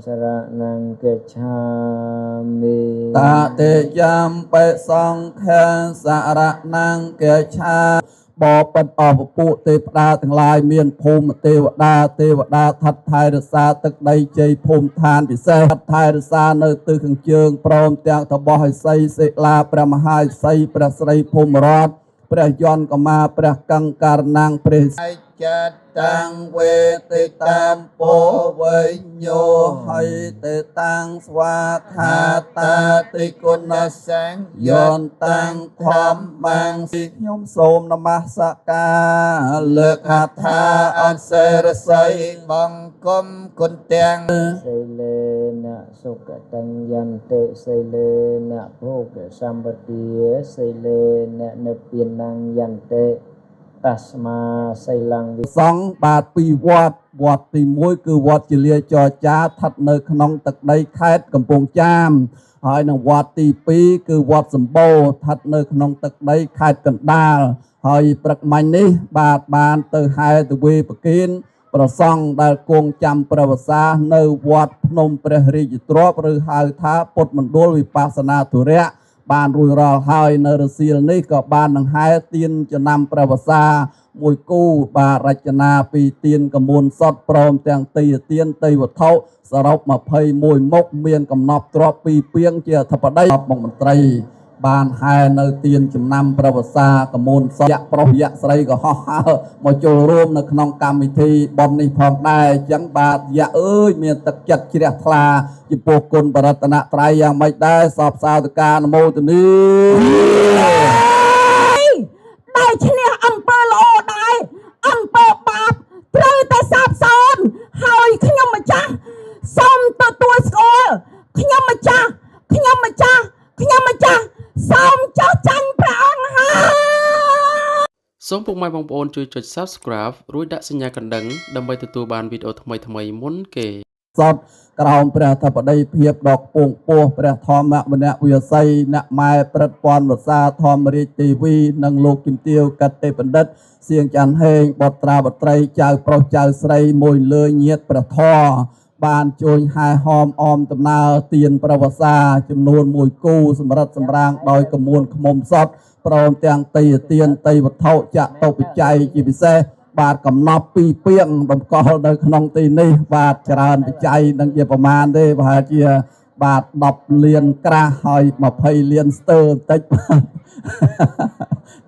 สระนังเกจามิตาเตยามไปสองแขนสระนังเกชาบอปัดออกปุเทวดาทั้งหลายเมียนภูมิเทวดาทัดทายรสาตึกใดใจภูมิทานพิเศษทัดทายรสาเนตึกขังเจิงพร้อมเตียงทบอยใสเสลาประมหาใสประสริภูมิรอดประยอนก็มาประกังการนางประจัดตังเวติตามโปเวโยให้เตตังสวาคาตาติกุณแสงยอนตังความมังสิยมโสมนมัสการเลิกคาถาอันเสรไสบังกมกุนเตียงไสเลนะสุกตังยันเตไสเลนะโภกสัมปติไสเลนะนเปียนังยันเตตัสมาไสลังวิสองบาทปีวัดที่มวยคือวัดจิเลียจอจ้าทัดเนขนองตึกใดแคดกำปงจามหอยนวัดที่ปีคือวัดสมโบทัดเนขนองตึกใดแคดกันดาลหอยปรักมันนี้บาทบานเตอไฮตเวปกินประซองได้กงจำประวัติศาสตร์ในวัดพนมประริจิตรหรือหายท้าปดมันโดลวิปัสนาธุระบานรุยรอหายในรัสเซียนี่ก็บานหนังหายเตียนจะนำประวัติศาสตร์มวยกู้บารัชนาปีเตียนกมูลสดปลอมแต่งตีเตียนตีวัดเท่าสรบมาเพยมวยมกเมียนกำนอบตรอปีเปียงเจียทับได้มองมันตรีบานหายในเตียนจำนำประวัติศาสตร์กมูลสดยะปรยะใส่ก็ฮ่ามาโจรวมในขนมกรรมวิธีบอมในพร้อมได้ยังบาดยะเมียนตะจัดเชียคลาจิโปกุลปรัตนะไตรยังไม่ได้สอบสาวตการโมตนี้ได้ชนะอำเภอโลได้อำเภอบาปเตยแต่สับสนหอยขยมมาจ้าส้มตัวสกอลขยมมาจ้าส้มเจ้าจันพระองค์ฮะសូមពុកម៉ែបងប្អូនជួយចុច Subscribe រួចដាក់សញ្ញាកណ្ដឹងដើម្បីទទួលបានវីដេអូថ្មីៗមុនគេសតក្រោមព្រះធបតីភាពដកពងពោះព្រះធម្មវនៈវិស័យអ្នកម៉ែព្រឹទ្ធពនវសាធម្មរាជទេវីនិងលោកជំទាវកតេបណ្ឌិតសៀងច័ន្ទហេងបុត្រាបុត្រីចៅប្រុសចៅស្រីមួយលើញាតព្រះធរបានជួយហែហោមអមដំណើរទៀនប្រវសា ចំនួន1គូសម្រាប់សម្រាងដោយកមួនខ្មុំសតព្រមទាំងទីទៀនទីវត្ថុចតុបច្ច័យជាពិសេសបាទកំណប់ពីពីងតម្កល់នៅក្នុងទីនេះបាទច្រើនបច្ច័យនឹងជាប្រមាណទេប្រហែលជាបាទ10លានក្រាស់ហើយ20លានស្ទើបន្តិច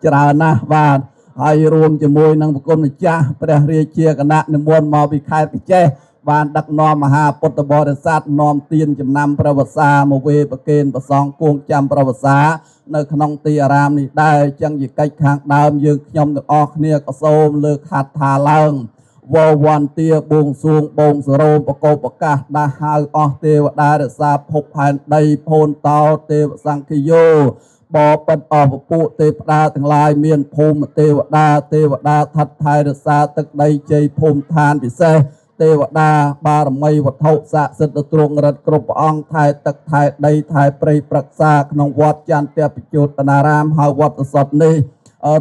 ច្រើនណាស់បាទហើយរួមជាមួយនឹងប្រគុណម្ចាស់ព្រះរាជាគណៈនិមន្តមកពីខេត្តកញ្ចេះបានដឹកនាំមហាពុទ្ធបរិស័ទនាំទានចំណាំប្រវត្តិសាមកវេប្រកេនប្រសងគួងចាំប្រវត្តិសានៅក្នុងទីអារាមនេះដែរចឹងជាកិច្ចខាងដើមយើងខ្ញុំទាំងអស់គ្នាក៏សូមលើកហាត់ថាឡើងវវន្តាបួងសួងបងសរោមប្រកបប្រកាសដាស់ហៅអស់ទេវតារក្សាភពផែនដីភូនតោទេវសង្ឃយោបបិទ្ធអស់ពពួកទេវតាទាំងឡាយមានភូមិទេវតាថាត់ថែរក្សាទឹកដីជ័យភូមិឋានពិសេសទេវតាបារមីវត្ថុស័ក្តិសិទ្ធិទ្រង់រិទ្ធគ្រប់ព្រះអង្គថែទឹកថែដីថែព្រៃប្រឹក្សាក្នុងវត្តចន្ទបច្ចុតនារាមហើយវត្តសតនេះ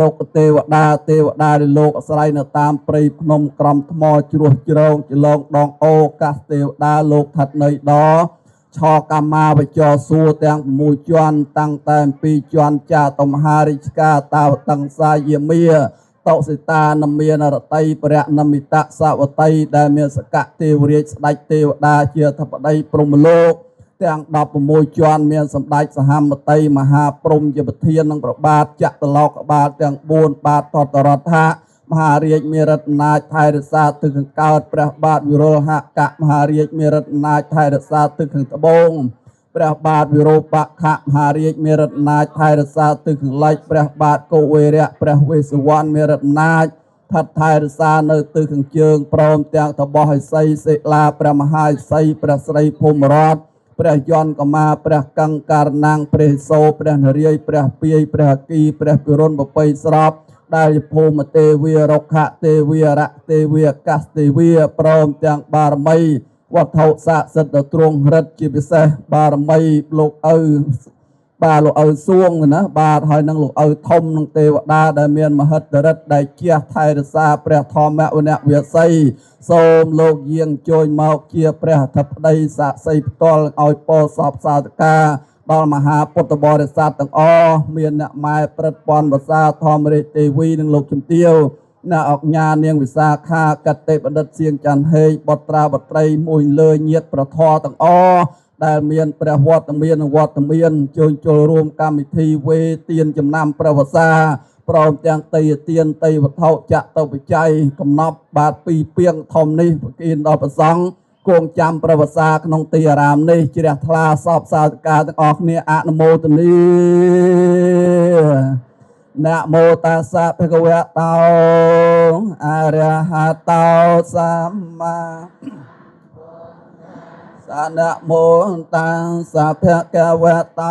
រុក្ខទេវតានៃលោកអាស្រ័យនៅតាមព្រៃភ្នំក្រំថ្មជ្រោះជ្រងចលងដងអូកាសទេវតាលោកថាត់នៃដឆកម្មាវចរសួរទាំង6ជាន់តាំងតែ2ជាន់ចាតមហារាជការតាវតង្សាយាមាតោសិតានមានរតីប្រណមិតសវតីដែលមានសកៈទេវរាជស្ដេចទេវតាជាធិបតីព្រហ្មលោកទាំង16ជាន់មានសម្ដេចសហមតីមហាព្រហ្មជាប្រធាននិងប្របាទចតុលោកបាលទាំង4បាទតតរដ្ឋាមហារាជមេរិទ្ធអំណាចថែរក្សាទឹកខាងកើតព្រះបាទវិរុលហកមហារាជមេរិទ្ធអំណាចថែរក្សាទឹកខាងត្បូងព្រះបាទវិរូបខមហារាជមេរិទ្ធអំណាចថែរក្សាទឹកខាងលិចព្រះបាទកុវេរៈព្រះវេស្សវណ្ណមេរិទ្ធអំណាចថែរក្សានៅទឹកខាងជើងព្រមទាំងតបោះឥសីសិលាព្រះមហាឥសីព្រះស្រីភូមិរដ្ឋព្រះយន្តកមាព្រះកង្ការណាងព្រះសោព្រះនរាយព្រះពាយព្រះអគីព្រះពិរុណបបៃស្របដែលភូមិទេវីរុក្ខទេវីរៈទេវីអាកាសទេវីព្រមទាំងបារមីវត្ថុស័ក្តិសិទ្ធិទ្រង់រិទ្ធជាពិសេសបារមីលោកឪ បាទលោកឪសួងណាបាទហើយនឹងលោកឪធំនឹងទេវតាដែលមានមហិទ្ធិឫទ្ធិដែលជាថែរក្សាព្រះធម្មវនវិស័យសូមលោកយាងជួយមកជាព្រះអធិបតីសាក្សីផ្ទាល់ឲ្យពោសពសាធកាដល់មហាពុទ្ធបរិស័ទទាំងអស់មានអ្នកម៉ែព្រឹទ្ធពន្ធភាសាធម្មរាជទេវីនិងលោកជំទាវអ្នកអញ្ញានាងវិសាខាកតេបណ្ឌិតសៀងច័ន្ទហេងបុត្រាបុត្រីមួយលើញាតប្រធរទាំងអស់ដែលមានព្រះវត្តមានវត្តមានជួយចូលរួមកម្មវិធីវេទានចំណាំព្រះវសាព្រមទាំងតេយ្យទានតេយ្យវត្ថុចតុបច្ច័យកំណប់បាទពីពីងធំនេះប្រគិនដល់ប្រសង់គង់ចាំព្រះវសាក្នុងទីអារាមនេះជ្រះថ្លាសពសាធិការទាំងអស់គ្នាអនុមោទនាนะโมตัสสะภะคะวะโตอะระหะโตสัมมานะโมตัสสะภะคะวะโต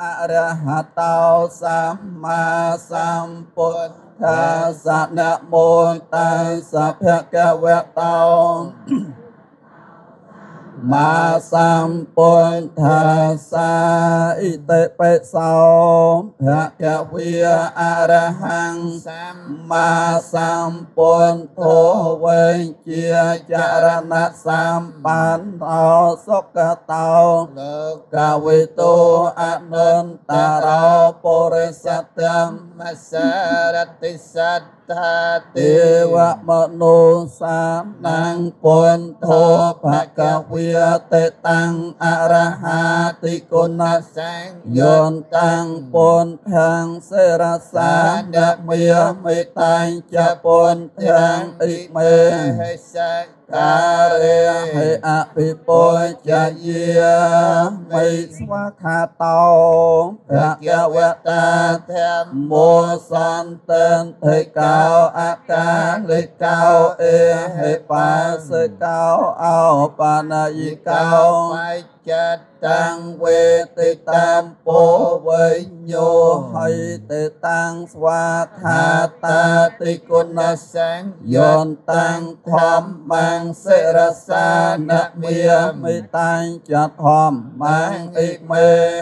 อะระหะโตสัมมาสัมพุทธัสสะนะโมตัสสะภะคะวะโตมาสัมพุทธัสสะอิติปิโสภะคะวะอะระหังสัมมาสัมพุทโธเวจิจารณะสัมปันโตสุขโตโลกวิโตอนันตารปุริสตัมมัสสรติสัตตาเทวมนุสานังปุณโธภะคะวะเตตังอรหาติกุณสังยนตังปุณทังเสรสาดะเมียมิตังจะปุณทังอิเมหิสักการะให้อภิปุญญาเยมิสวะคาโตภะคะวะตาธัมโมสันตันเทกาวอากาลิกาวเอหิปัสสกาวเอาปานายิกาวไม่จัดตังเวติตามโปเวโยให้เตตังสวาคาตาติกุณสังยนตังความมังเสรสานะเมียมิตังจัดความมังอิเม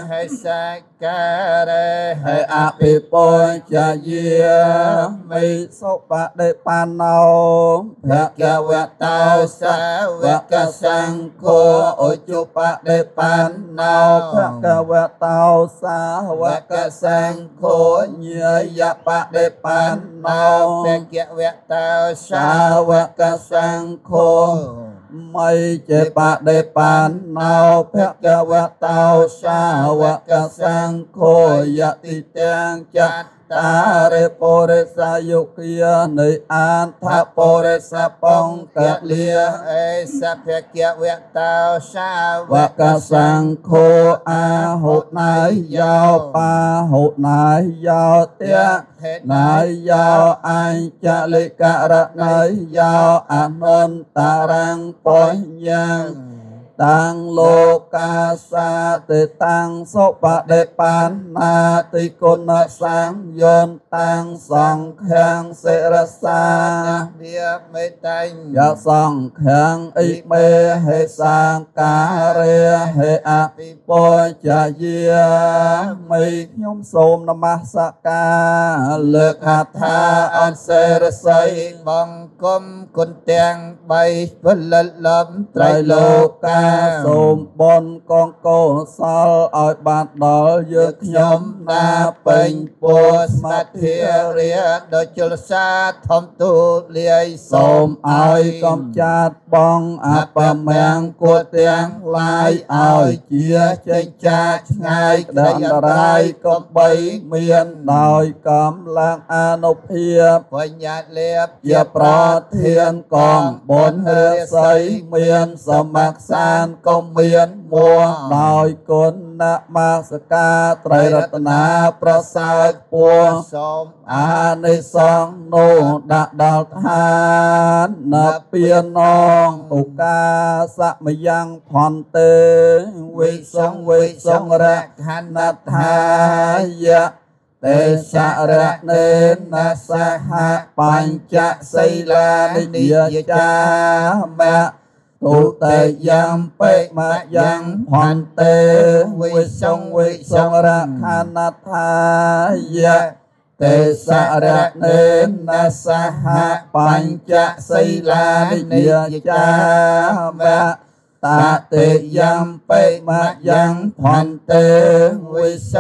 ให้สักการะให้อภิปุญญาเยมิสุปะเดปานโนภะคะวะโตสาวกสังโฆโอจุปะเดปานโนภะคะวะโตสาวกสังโฆเยยะปะเดปานโนภะคะวะโตสาวกสังโฆไม่เจปะเดปานโนภะคะวะโตสาวกสังโฆยะติตังจัตตาเรโปเรสายุกยาในอันทะโปเรสะปองกะเลียเอสัพเพเกวะตาสาวกสังโฆอาหุนายยาวปาหุนายยาวเตะนายยาวอัญจลิกะระนายยาวอนันตารังปัญญังตังโลกาสาติตังโสปะเดปานนาติกุณสังยนตังสังขังเสรสาเบียไม่ตังยะสังขังอิเมหิสังการะให้อภิปุญญาเยมิខ្ញុំសូមនមស្ការលើកអត្ថាអនសេរស័យបង្គំគុណទាំង3ពលលំត្រៃលោកាសូមបុណ្យកងកុសលឲ្យបានដល់យើងខ្ញុំណាពេញពោស្មតិរាដោយជលសាធំទូលាយសូមឲ្យកំចាត់បងអបមាំងគួរទាំងឡាយឲ្យជាចេញចាកឆ្ងាយក្តីអរាយកំបីមានដោយកម្លាំងអនុភាពបញ្ញាលាភជាប្រធានកងបុណ្យរាសីមានសមក្សានកុំមានមួដោយគុណមាសការត្រៃរតនាប្រសើរពួរសូមអានិសង្ឃនោះដាក់ដល់ឋាននៅពៀននងឧកាសមយ៉ាងផន្តេវិសង្រៈខណថាយៈទេសរណេនសហបញ្ចសីលានិយាចាមៈ ตุเตยัมเปมายังพันเตวิสงระคานาทายะเตสระเนนะสหปัญจศีลานิยจามะตาเตยัมเปมายังพันเตวิส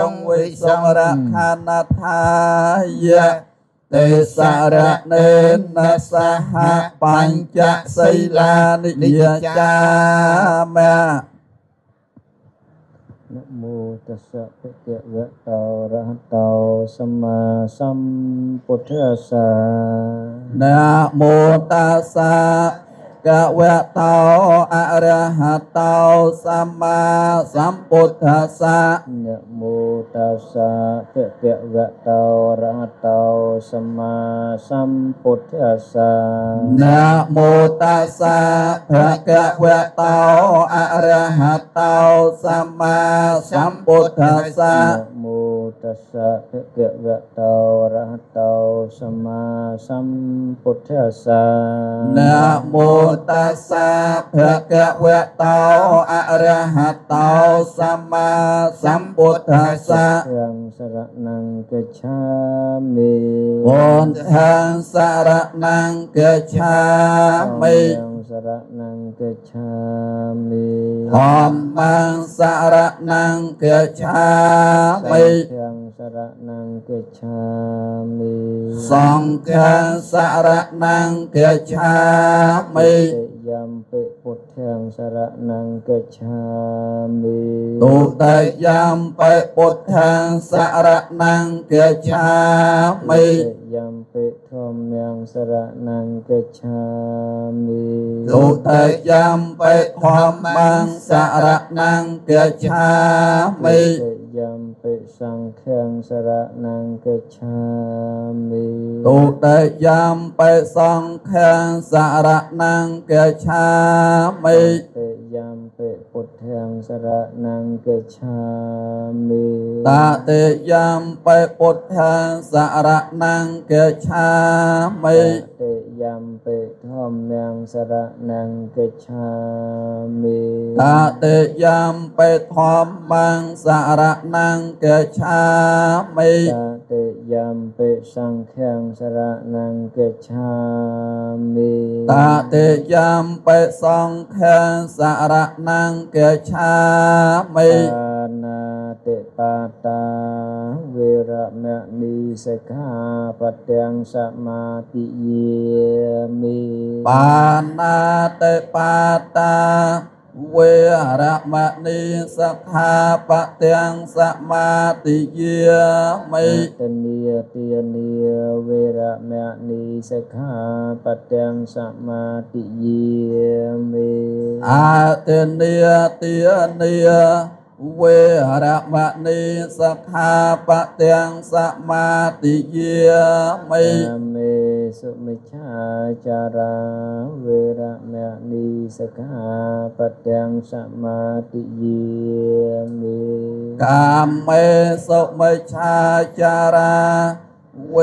งระคานาทายะเตสระเนนะสหปัญจศีลานิยจามะ นะโมตัสสะภะคะวะโตอะระหะโตสัมมาสัมพุทธัสสะ นะโมตัสสะกะวะโตอะระหะโตสัมมาสัมพุทธัสสะ นะโมตัสสะภะคะวะโตอะระหะโตสัมมาสัมพุทธัสสะ นะโมตัสสะภะคะวะโตอะระหะโตสัมมาสัมพุทธัสสะ นะโมตัสสะภะคะวะโตอะระหะโตสัมมาสัมพุทธัสสะ นะโมตัสสะภะคะวะโตอะระหะโตสัมมาสัมพุทธัสสะ ยังสรณังกัจฉามิ พุทธังสรณังกัจฉามิ ยังสรณังกัจฉามิ ธัมมังสรณังกัจฉามิ ยังสรณังกัจฉามิ สังฆังสรณังกัจฉามิ ติยัมปิพุทธังสรณังกัจฉามิ ตุตยัมปะพุทธังสรณังกัจฉามิ ติยัมปิธัมมังสรณังกัจฉามิ ตุตยัมปะธัมมังสรณังกัจฉามิ ติยัมปิสังฆังสรณังกัจฉามิ ตุตยัมปะสังฆังสรณังกัจฉามิ ติยัมปิพุทธังสรณังกัจฉามิ ตาเตยัมปะพุทธังสรณังกัจฉามิ ติยัมปิธัมมังสรณังกัจฉามิ ตาเตยัมปะธัมมังสรณังกัจฉามิ ตติยัมปิสังฆังสรณังกัจฉามิ ตาเตยัมปะสังฆังสรณังกัจฉามิ ปานาติปาตาเวระมะนีสิกขาปัตตังสมาธิเยมิ ปานาเตปาตาเวระมะนีสักขาปะเตียงสมาติเยมิ ตเนียเตียเนียเวระมะนีสิกขาปัตตังสมาธิเยมิ อาเตเนียเตียเนียเวระมะนีสักขาปะเตียงสมาติเยมิ อาเมสุมิชฌาจาราเวระมะนีสิกขาปัตตังสมาธิเยมิ กามเมสุมิชฌาจาราเว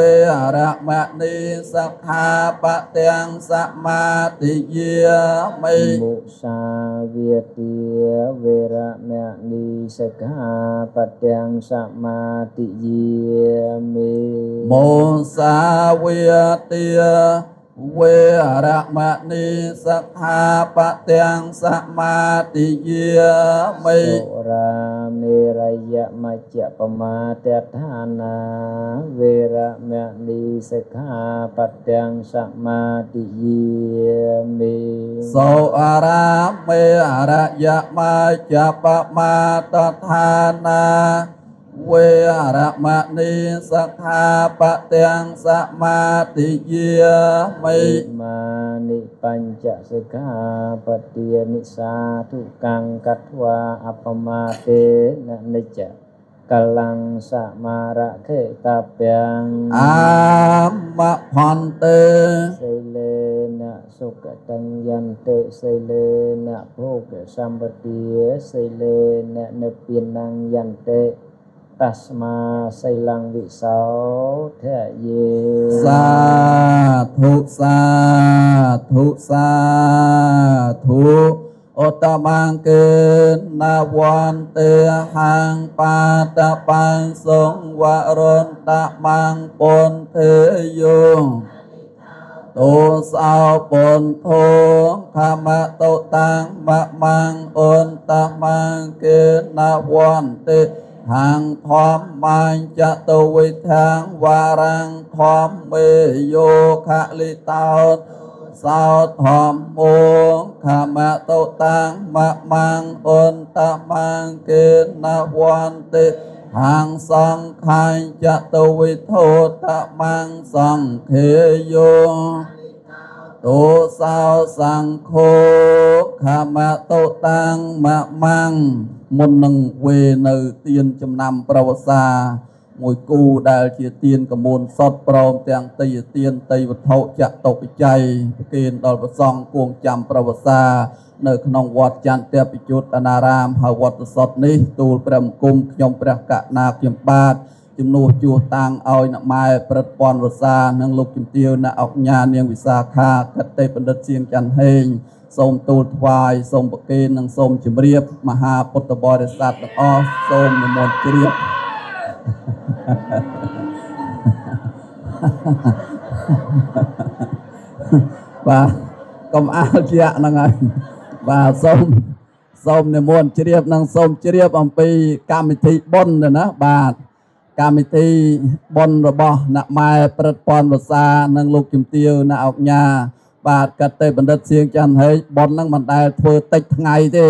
ระมะนีสักขาปะเตียงสมาติเยมิ มุสาเวียเตียเวระมะนีสิกขาปัตตังสมาธิเยมิ โมสาเวเตียเวระมะนีสักขาปะเตียงสมาติเยมิ สุราเมรยะมัจจะปมาเตฐานาเวระมะนีสิกขาปัตตังสมาธิเยมิ โสอาราเมระยะมาจะปะมาตฐานาเวระมะนีสักขาปะเตียงสมาติเยมิ มานิปัญจสิกขาปฏเตียนิสาทุกังกัตวาอัปปมาเตนะนิจจกัลลังสมาระเขตาเปียง อามะพันเต ไสเลนะสุขตัญญันเตไสเลนะโภกสัมปติไสเลนะนเปียนังยันเต ตัสมาไสลังวิโสเทเย สาธุสาธุสาธุโอตมังเกินนาวันเตหังปาตะปังสงวรนตะมังปนเทโยโตสาวปนโทธรรมะโตตังมะมังอนตะมังเกินนาวันเตหังธรรมังจะตวิทังวารังธรรมเมโยคะลิตาสาวธรรมโมขามะโตตังมะมังอนตะมังเกณวันติหังสังขังจะตวิโทตะมังสังเขโยโตสาวสังโฆขามะโตตังมะมังមុននឹងវេនៅទានចំណាំប្រវសាមួយគូដែលជាទានកមូលសតព្រមទាំងតីយទានតីវត្ថុចតុបច្ច័យប្រគេនដល់ព្រះសង្ឃគួងចាំប្រវសានៅក្នុងវត្តចន្ទបច្ចុតអនារាមហើយវត្តសតនេះទូលព្រះមង្គមខ្ញុំព្រះកណាខ្ញុំបាទជំនួសជួសតាំងឲ្យអ្នកម៉ែព្រឹទ្ធពន្ធវសានិងលោកជំទាវអ្នកអុកញ៉ានាងវិសាខាកតេបណ្ឌិតសៀងច័ន្ទហេងសូមទូលថ្វាយសូមប្រគេននិងសូមជម្រាបមហាពុទ្ធបរិស័ទទាំងអស់សូមនិមន្តជ្រាបបាទកុំអើជាហ្នឹងហើយបាទសូមនិមន្តជ្រាបនិងសូមជ្រាបអំពីកម្មវិធីបុណ្យណាបាទកម្មវិធីបុណ្យរបស់អ្នកម៉ែព្រឹទ្ធពន្ធវសានិងលោកជំទាវអ្នកអុកញ៉ាបាទកតេបណ្ឌិតសៀងច័ន្ទហេងបុណ្យហ្នឹងមិនដែលធ្វើតិចថ្ងៃទេ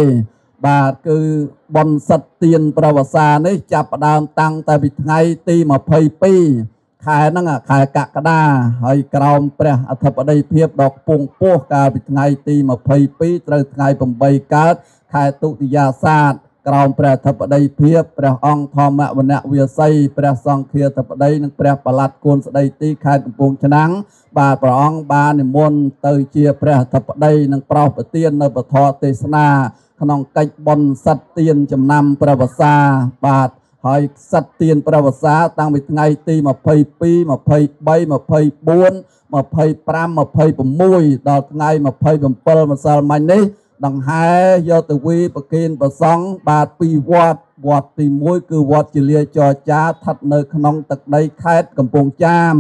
បាទគឺបុណ្យសិទ្ធទានប្រវសានេះចាប់ផ្ដើមតាំងតែពីថ្ងៃទី22ខែហ្នឹងខែកក្កដាហើយក្រោមព្រះអធិបតីភាពដ៏ខ្ពង់ខ្ពស់កាលពីថ្ងៃទី22ត្រូវថ្ងៃ8កើតខែទុតិយាសាទក្រោមព្រះអធិបតីភាពព្រះអង្គធម្មវណ្ណៈវាសីព្រះសង្ឃាធិបតីនិងព្រះបល្ល័តគុណស្ដីទីខេត្តកំពង់ឆ្នាំងបាទព្រះអង្គបាននិមន្តទៅជាព្រះអធិបតីនិងប្រោសប្រទាននៅពធទេសនាក្នុងកិច្ចបុណ្យសិទ្ធទានចំណាំព្រះវសាបាទហើយសិទ្ធទានព្រះវសាតាំងពីថ្ងៃទី22 23 24 25 26ដល់ថ្ងៃ27ម្សិលមិញនេះដង្ហែយកទៅវីប្រគេនប្រសង់បាទពីវត្តទី1គឺវត្តជាលាចរចាស្ថិតនៅក្នុងទឹកដីខេត្តកំពង់ចាម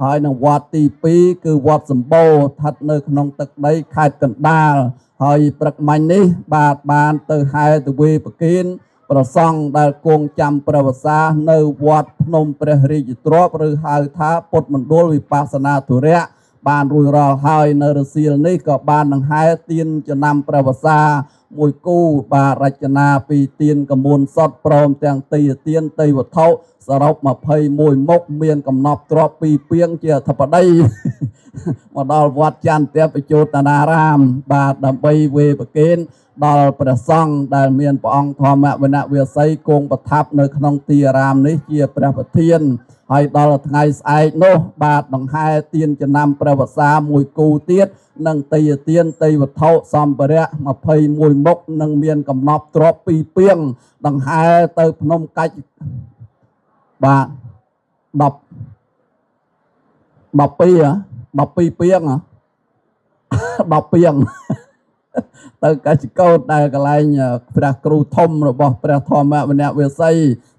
ហើយនឹងវត្តទី2គឺវត្តសម្បូរស្ថិតនៅក្នុងទឹកដីខេត្តកណ្ដាលហើយព្រឹកមិញនេះបាទបានទៅហែទៅវីប្រគេនប្រសង់ដែលគង់ចាំព្រះវសានៅវត្តភ្នំព្រះរាជទ្រព្យឬហៅថាពុទ្ធមណ្ឌលវិបស្សនាធុរៈបានរួចរាល់ហើយនៅរសៀលនេះក៏បានដង្ហែទានចំណាំព្រះវសាមួយគូបាទរចនាពីទានកមូលសុតព្រមទាំងតីយទានតីវត្ថុសរុប21មុខមានកំណប់ទ្រព្យ2ពាងជាអធិបតីមកដល់វត្តចន្ទបច្ចុតនារាមបាទដើម្បីវេប្រគេនដល់ព្រះសង្ឃដែលមានព្រះអង្គធម្មវណ្ណៈវាសីគង់ប្រថាប់នៅក្នុងទីអារាមនេះជាព្រះប្រធានហើយដល់ថ្ងៃស្អែកនោះបាទដង្ហែទានចំណាំព្រះវសាមួយគូទៀតនិងតីយទានតីវត្ថុសម្ភារៈ21មុខនិងមានកំណប់ទ្រព្យ2ពាងដង្ហែទៅភ្នំកាច់បាទ12ពាង10ពាងទៅកសិកោតដែលកន្លែងព្រះគ្រូធំរបស់ព្រះធម្មវណ្ណៈវាសី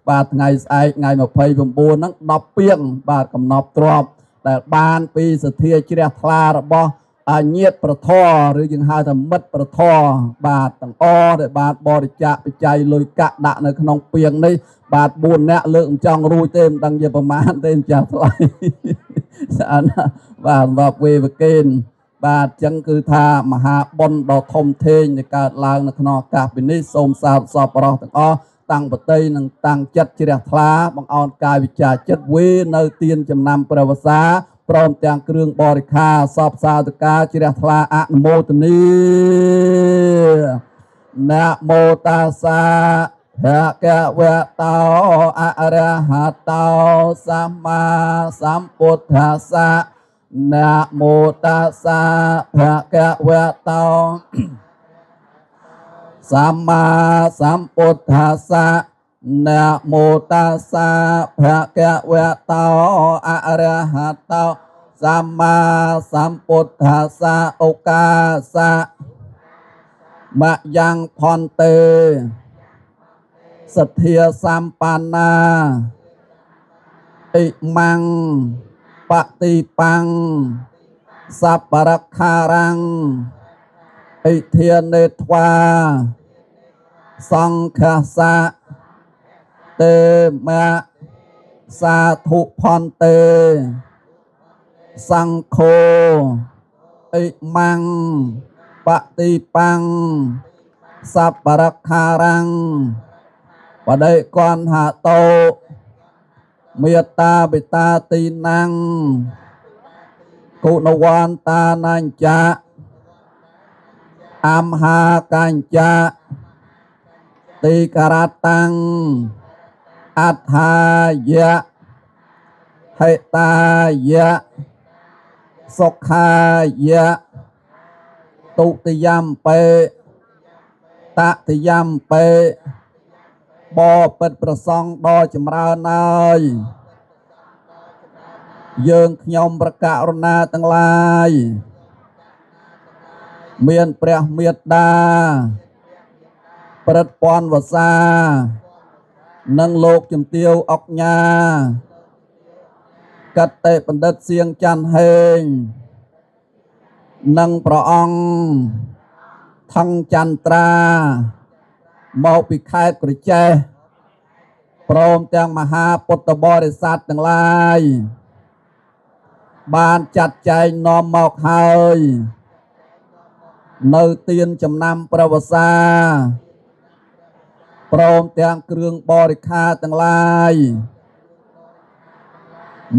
បាទថ្ងៃស្អែកថ្ងៃ29ហ្នឹង10ពាងបាទកំណប់ទ្រព្យដែលបានពីសទ្ធាជ្រះថ្លារបស់ញាតិប្រធរឬយើងហៅថាមិត្តប្រធរបាទទាំងអដែលបាទបរិច្ចាគបច្ច័យលុយកាក់ដាក់នៅក្នុងពាងនេះបាទ4នាក់លើកមិនចង់រួចទេមិនដឹងជាប្រមាណទេចាស់ថ្លៃស្អាតបាទវេវកេនបាទចឹងគឺថាមហាបុណ្យដ៏ធំធេងដែលកើតឡើងនៅក្នុងឱកាសពេលនេះសូមសាធុសពរទាំងអស់តាំងបតីនិងតាំងចិត្តជ្រះថ្លាបង្អោនកាយវិចារចិត្តវេនៅទានចំណាំព្រះវសាព្រមទាំងគ្រឿងបរិក្ខារសពសាធកាជ្រះថ្លាអនុមោទនីណាមោតាសាភគវតោអរហតោសម្មាសម្ពុទ្ធាសាណាមោតាសាភគវតោសម្មាសម្ពុទ្ធាសា นะโมตัสสะภะคะวะโตอะระหะโตสัมมาสัมพุทธัสสะโอกาสะมะยังพรเตสัทเทียสัมปันนาอิมังปฏิปังสัพพะคารังอิเทียนเนทวาสังฆาสะเตมะสาธุพรเตสังโฆอิมังปฏิปังสัพพะคารังปะได้ก่อนหาโตเมตตาบิตาตีนังกุณวันตานัญจะอัมหากัญจะติการตังอัฏฐายะหิตายะสุขายะตุติยัมเปตติยัมเปบ่เป็ดประสงค์ดอจำราญนายយើងខ្ញុំប្រកាសរណាទាំងឡាយមានព្រះមេត្តាព្រឹទ្ធពនវសានិងលោកជំទាវអុកញ៉ាកតេបណ្ឌិតសៀងច័ន្ទហេងនិងព្រះអង្គថងចន្ទ្រាមកពីខេត្តក្រចេះព្រមទាំងមហាពុទ្ធបរិស័ទទាំងឡាយបានចាត់ចែងនាំមកហើយនៅទានចំណាំប្រវសាព្រមទាំងគ្រឿងបរិក្ខារទាំងឡាយ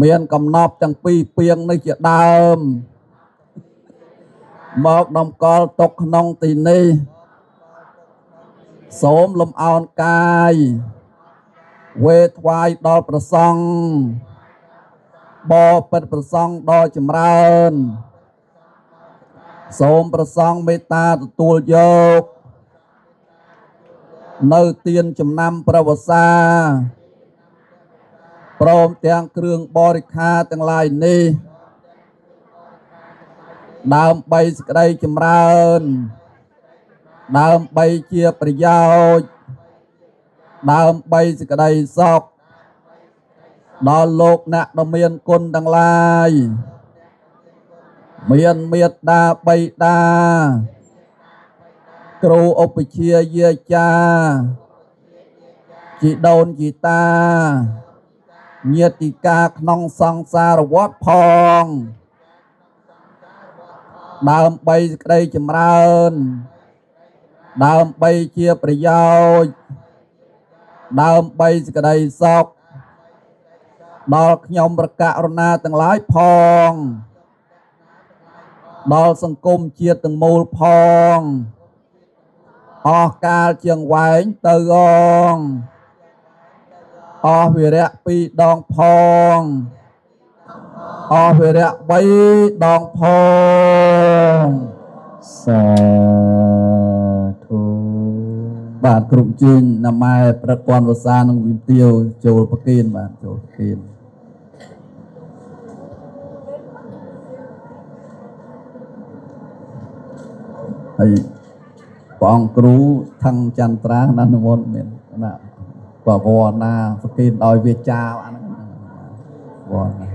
មានកំណប់ទាំងពីរពាងនេះជាដើមមកតម្កល់ទុកក្នុងទីនេះសូមលំអោនកាយវេថ្វាយដល់ព្រះសង្ឃបបិទ្ធព្រះសង្ឃដ៏ចម្រើនសូមព្រះសង្ឃមេត្តាទទួលយកនៅទានចំណាំព្រះវសាព្រមទាំងគ្រឿងបរិក្ខារទាំងឡាយនេះដើម្បីសេចក្តីចម្រើនដើម្បីជាប្រយោជន៍ដើម្បីសេចក្តីសុខដល់លោកអ្នកដ៏មានគុណទាំងឡាយមានមេត្តាបិតាគ្រូឧបជាយាចាជីដូនជីតាញាតិកាក្នុងសង្សារវដ្តផងដើម្បីសេចក្តីចម្រើនដើម្បីជាប្រយោជន៍ដើម្បីសេចក្តីសុខដល់ខ្ញុំប្រកាសរណាទាំងឡាយផងដល់សង្គមជាតិទាំងមូលផងអស់កាលជាងវែងទៅអស់វិរៈ2ដងផងអស់វិរៈ3ដងផងសាធុបាទគ្រប់ជើងណាម៉ែប្រតិព័ន្ធវសានិងវិទ្យាចូលប្រគិនបាទចូលប្រគិនហើយព្រះអង្គគ្រូថងចន្ទ្រាណានិមន្តមានណាបវរណាប្រគិនដោយវាចាអាហ្នឹងវរណា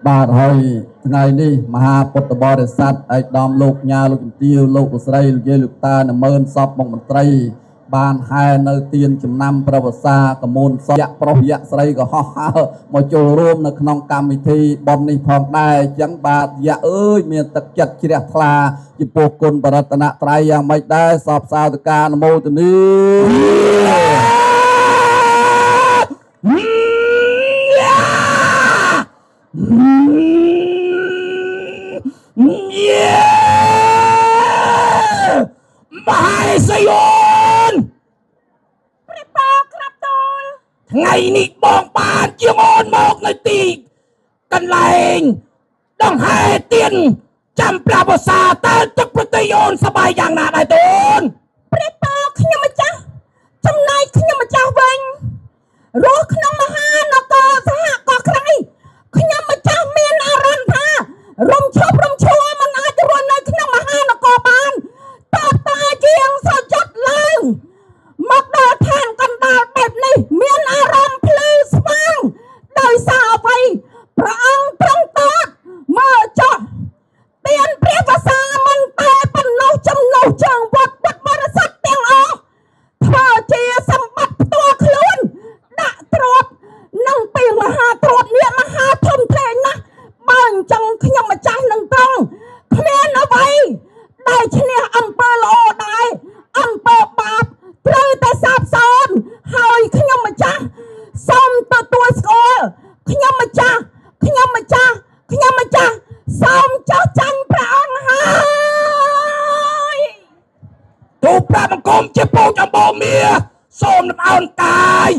បាទហើយថ្ងៃនេះមហាពុទ្ធបរិស័ទឯកឧត្តមលោកញ៉ាលោកជំទាវលោកស្រីលោកយាយលោកតានមើលសពមកមន្ត្រីបានហែនៅទានចំណាំប្រវសាកមូនសយៈប្រុសយៈស្រីក៏ហោះហើរមកចូលរួមនៅក្នុងកម្មវិធីបុណ្យនេះផងដែរអញ្ចឹងបាទយៈអើយមានទឹកចិត្តជ្រះថ្លាចំពោះគុណបរតនត្រ័យយ៉ាងម៉េចដែរសពសាធិការអនុមោទនី មហេសយន ព្រះប៉ាក្រាបទូល ថ្ងៃនេះបងបានជាងអូនមកនៅទីកន្លែងដង្ហែទៀនចាំព្រះវស្សាតើទឹកប្រតិយោនសប្បាយយ៉ាងណាដែរតូន ព្រះប៉ាខ្ញុំម្ចាស់ចំណែកខ្ញុំម្ចាស់វិញរស់ក្នុងមហានគរសហកក្រៃខ្ញុំម្ចាស់មានអារម្មណ៍ថារំឈប់រំឈួរមិនអាចរស់នៅក្នុងមហានគរបានតើតាជាងសច្ចត់ឡើងមកដល់ឋានកណ្ដាលបែបនេះមានអារម្មណ៍ភ្លឺស្វាងដោយសារអ្វីព្រះអង្គទ្រង់តតមើលចុះទានព្រះវស្សាមិនតែប៉ុណ្ណោះចំណុះជើងវត្តពុទ្ធបរិស័ទទាំងអស់ធ្វើជាសម្បត្តិផ្ទាល់ខ្លួនដាក់ទ្រព្យនឹងពីមហាទ្រព្យនេះមហាធំធេងណាស់បើអញ្ចឹងខ្ញុំម្ចាស់នឹងត្រង់គ្មានអ្វីដែលឈ្នះអំពើល្អដែរអំពើបាបត្រូវតែសាបសូន្យហើយខ្ញុំម្ចាស់សូមទទួលស្គាល់ខ្ញុំម្ចាស់សូមចោះចាញ់ព្រះអង្គហើយ ទូប្រាបង្គំជាពូជអម្បូរមាសូមលំអោនកាយ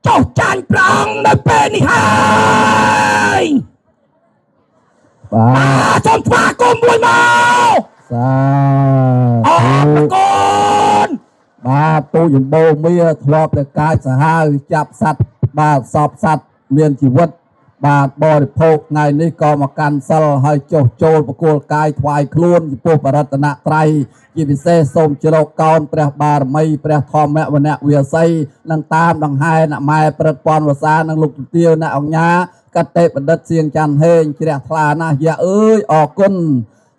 ចុះចាញ់ព្រះអង្គនៅពេលនេះហើយបាទសូមស្វាគមន៍មួយមកសាអរគុណបាទពូជអម្បូរមាធ្លាប់តែកាយសាហាវចាប់សត្វបាទសពសត្វមានជីវិតបាទបរិភោគថ្ងៃនេះក៏មកកាន់សិលហើយចុះចូលបកគលកាយថ្វាយខ្លួនចំពោះបរតនត្រ័យជាពិសេសសូមជ្រកកោនព្រះបារមីព្រះធម្មវនៈវិស័យនឹងតាមដង្ហែអ្នកម៉ែព្រឹទ្ធពនវសានិងលោកទាវអ្នកអង្គញាកតេបណ្ឌិតសៀងច័ន្ទហេងជ្រះថ្លាណាស់យ៉ាអើយអរគុណ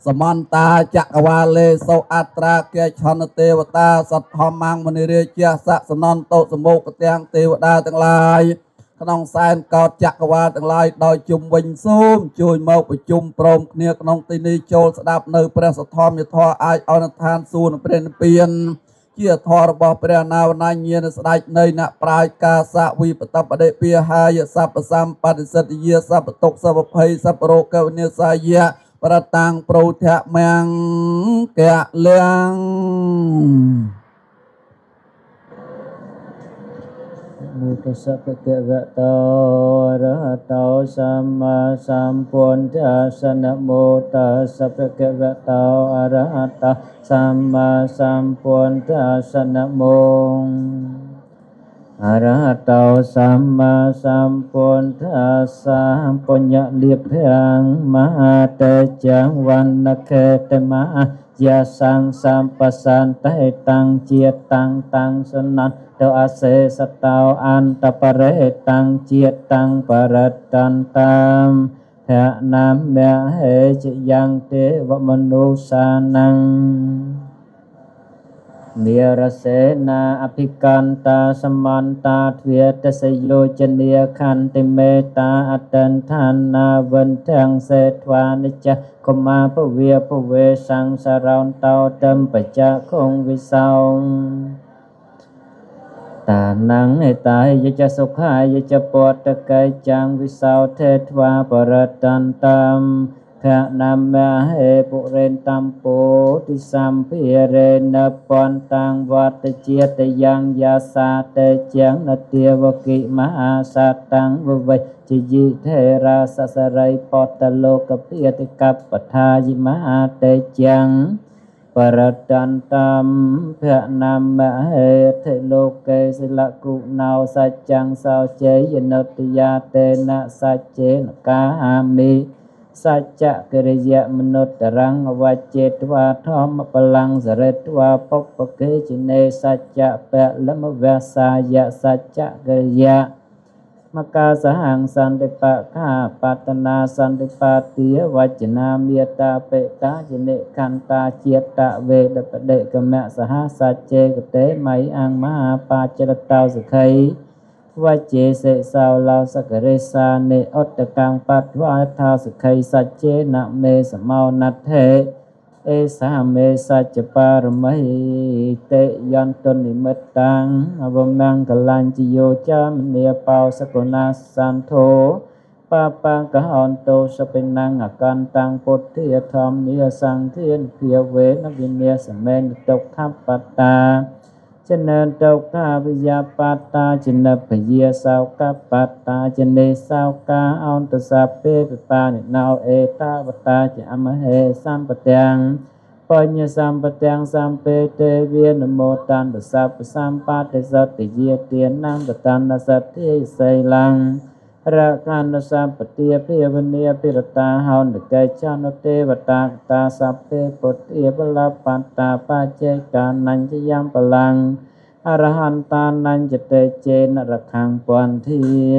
សមន្តាចក្រវាលេសោអត្រាកេឆនទេវតាសត្វធម្មងមនីរាជាសសនន្តោសមោកទាំងទេវតាទាំងឡាយក្នុងសែនកោតចក្រវាលទាំងឡាយដោយជុំវិញសូមជួយមកប្រជុំព្រមគ្នាក្នុងទីនេះចូលស្ដាប់នៅព្រះសទ្ធម្មយធរអាចអនឋានសួគ៌ព្រះនិព្វានជាធររបស់ព្រះណាវណាញាណស្ដេចនៃអ្នកប្រាជ្ញកាសវិបតបដិពាហាយសព្វសម្បត្តិសិទ្ធិយាសព្វតុកសព្វភ័យសព្វរោគវិនិសាយៈប្រតាំងប្រោធៈមង្គៈលៀងมุตสะภะคะวะโตอะระหะโตสัมมาสัมพุทธัสสะนะโมตัสสะภะคะวะโตอะระหะโตสัมมาสัมพุทธัสสะนะโมอะระหะโตสัมมาสัมพุทธัสสะปุญญลិភ័งមហាតេจังវណ្ណខេតមៈយាសង្សសម្បសន្តេតាំងជាតិតាំងតាំងសនន្តតអសេសតោអន្តបរេតាំងជាតិតាំងបរតន្តាមភៈណាមៈហេចយ៉ាងទេវមនុស្សានੰនិរសេនាអភិកន្តាសមន្តាទ្វាទសយោជនីខន្តិមេតាអតន្ឋានាវិនទាំងសេធ្វានិច្ចកុមាពវាពវេសង្សារោតោតមបច្ចៈគងវិសោតាนังឯតាយចសុខាយចពតកៃចាំងវិសោធេធ្វាបរតន្តាមខណាមហេពុរេនតំពោទិសម្ភិរេណពន្តាំងវត្តជាតិយ៉ាងយាសាតេជាងនទាវគិមហាសាតាំងវវេជាយិធេរាសសរិពតលោកភិតិកបថាយិមហាតេជាងបរតន្តាមភៈណាមហេថេលោកេសិលគុណោសច្ចាំងសោជេយនុតយាតេនសច្ចេនកាមិសច្ចកិរិយមនុត្តរੰវច្ចេតវាធម្មបលាំងសរិតវាពុពកេជនេសច្ចពលមវសាយសច្ចកិរិយមកាសហង្សន្តិបខាបតនាសន្តិបាទាវចនាមេតាបេតាជនិខន្តាជាតិវេដបដិកមៈសហសច្ចេកតេមៃអង្គមហាបាចរតោសខីវច្ចេសិសោឡោសករិសានិអត្តកាំបតវថាសខីសច្ចេនមេសមោណដ្ឋេអេសាមេសច្ចបារមីតេយន្តនិមិតតាំងអវមង្គលាញ្ជយោចាមនីបោសកុណាសន្ធោ ปาปังกะอันโตสเปนังอาการตังปุถิยธรรมเนียสังเทียนเพียเวนวินเนียสเมนตกทัพปตาเจเนตกข้าวิยาปตาเจเนปเยสาวกปตาเจเนสาวกาอันตสัพเพปปานินาวเอตาวตาจะอมเหสัมปเตียงปัญญสัมปเตียงสัมเปเตเวียนโมตันตสัพสัมปะเตสติเยเตียนนังตตันนสัตเทไสลังระคันสัมปเตียเพียวเนียปิรตาหานเกจานเทวตาตาสัพเพปุตเอปลาปัตตาปาเจกานันจยัมปลังอรหันตานันจเตเจนระคังปันเทีย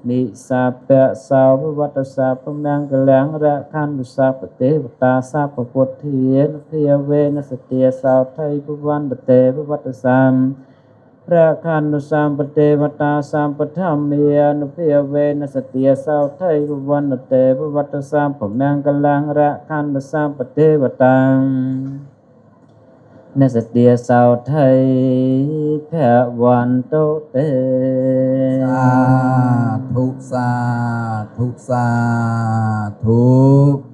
นิสัพเพสาววัตสัพพมังกลังระคันสัพเทวตาสัพพุทเทียนเพียเวนสเตียสาวไทยภวันเตวัตสัมระคันสัมปเทวตาสัมปธรรมเมียนุเพียเวนสเตียสาวไทยภวันเตวัตสัมพมังกลังระคันสัมปเทวตานสเตียสาวไทยแผ่วันโตเต สาธุสาธุสาธุ